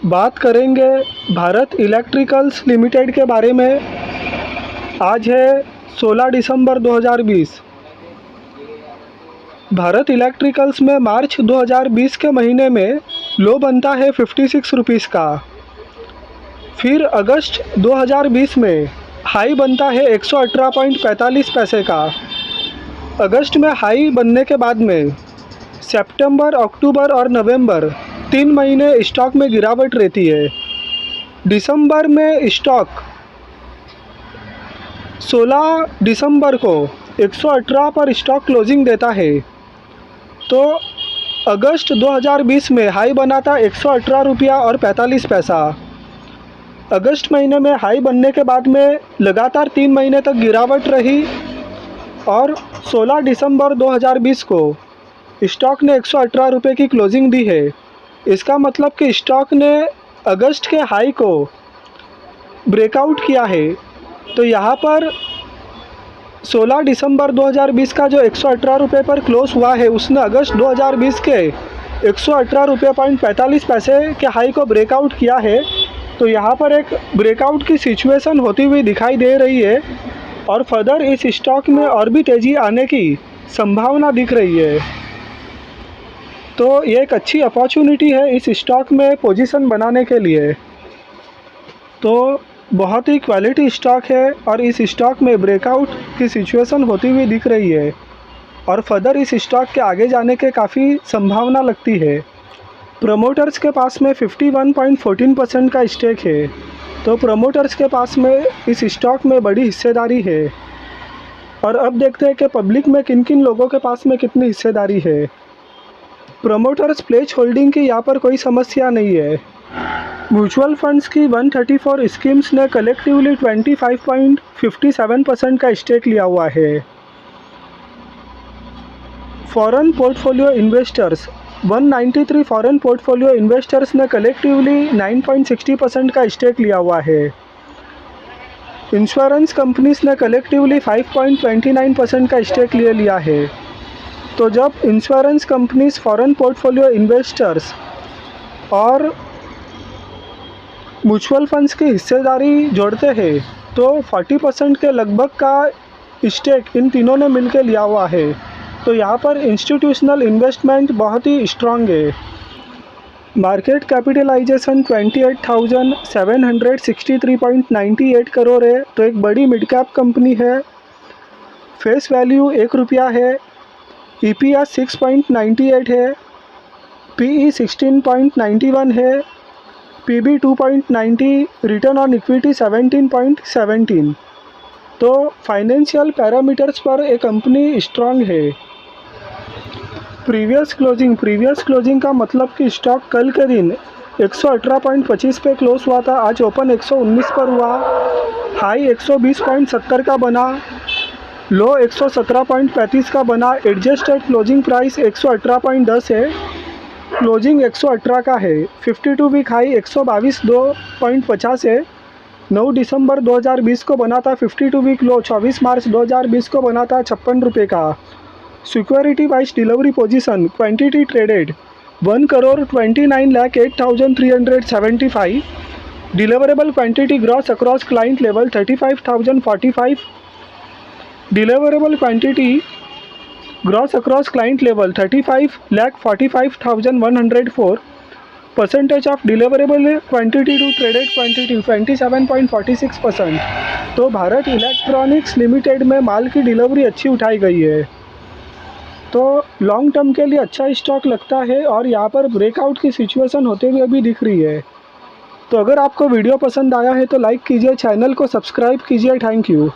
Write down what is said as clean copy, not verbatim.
बात करेंगे Bharat electricals limited के बारे में। आज है 16 दिसंबर 2020। भारत इलेक्ट्रिकल्स में मार्च 2020 के महीने में लो बनता है 56 रुपीज़ का। फिर अगस्त 2020 में हाई बनता है 118.45 पैसे का। अगस्त में हाई बनने के बाद में सितंबर, अक्टूबर और नवंबर 3 महीने स्टॉक में गिरावट रहती है। दिसंबर में स्टॉक 16 दिसंबर को 118 पर स्टॉक क्लोजिंग देता है। तो अगस्त 2020 में हाई बनाता 118 रुपया और 45 पैसा। अगस्त महीने में हाई बनने के बाद में लगातार 3 महीने तक गिरावट रही और 16 दिसंबर 2020 को स्टॉक ने 118 रुपये की क्लोजिंग दी है। इसका मतलब कि स्टॉक ने अगस्त के हाई को ब्रेकआउट किया है। तो यहाँ पर 16 दिसंबर 2020 का जो 118 रुपये पर क्लोज हुआ है, उसने अगस्त 2020 के 118 रुपये 45 पैसे के हाई को ब्रेकआउट किया है। तो यहाँ पर एक ब्रेकआउट की सिचुएशन होती हुई दिखाई दे रही है और फर्दर इस स्टॉक में और भी तेज़ी आने की संभावना दिख रही है। तो ये एक अच्छी अपॉर्चुनिटी है इस स्टॉक में पोजीशन बनाने के लिए। तो बहुत ही क्वालिटी स्टॉक है और इस स्टॉक में ब्रेकआउट की सिचुएशन होती हुई दिख रही है और फर्दर इस स्टॉक के आगे जाने के काफ़ी संभावना लगती है। प्रमोटर्स के पास में 51.14% का स्टेक है। तो प्रमोटर्स के पास में इस स्टॉक में बड़ी हिस्सेदारी है। और अब देखते हैं कि पब्लिक में किन किन लोगों के पास में कितनी हिस्सेदारी है। प्रमोटर्स प्लेज होल्डिंग की यहाँ पर कोई समस्या नहीं है। म्यूचुअल फंड्स की 134 स्कीम्स ने कलेक्टिवली 25.57% का स्टेक लिया हुआ है। Foreign portfolio investors 193 foreign portfolio investors ने कलेक्टिवली 9.60% का स्टेक लिया हुआ है। इंश्योरेंस कंपनीज ने कलेक्टिवली 5.29% का स्टेक लिया है। तो जब insurance companies, foreign portfolio investors और म्यूचुअल फंड्स की हिस्सेदारी जोड़ते हैं तो 40% के लगभग का स्टेक इन तीनों ने मिलकर लिया हुआ है। तो यहाँ पर इंस्टीट्यूशनल इन्वेस्टमेंट बहुत ही स्ट्रांग है। मार्केट कैपिटलाइजेशन 28,763.98 करोड़ है। तो एक बड़ी मिड कैप कंपनी है। फेस वैल्यू 1 रुपया है। EPS 6.98 है। PE 16.91 है। PB 2.90, return on equity 17.17। तो फाइनेंशियल पैरामीटर्स पर एक कंपनी स्ट्रांग है। प्रीवियस क्लोजिंग का मतलब कि स्टॉक कल के दिन 118.25 पे क्लोज हुआ था। आज ओपन 119 पर हुआ। हाई 120.70 का बना, लो 117.35 का बना। एडजस्टेड क्लोजिंग प्राइस 118.10 है। क्लोजिंग 118 का है। 52 वीक हाई 122.50 है। 9 दिसंबर 2020 को बना था। 52 वीक लो 24 मार्च 2020 को बना था 56 रुपये का। Security wise delivery position, quantity traded 1,29,08,375। Deliverable quantity gross across client level 35,045। Deliverable quantity gross across client level 35,45,104। Percentage of deliverable quantity to traded quantity 27.46%। तो भारत इलेक्ट्रॉनिक्स लिमिटेड में माल की डिलीवरी अच्छी उठाई गई है। तो लॉन्ग टर्म के लिए अच्छा स्टॉक लगता है और यहाँ पर ब्रेकआउट की सिचुएशन होते हुए अभी दिख रही है। तो अगर आपको वीडियो पसंद आया है तो लाइक कीजिए, चैनल को सब्सक्राइब कीजिए। Thank you.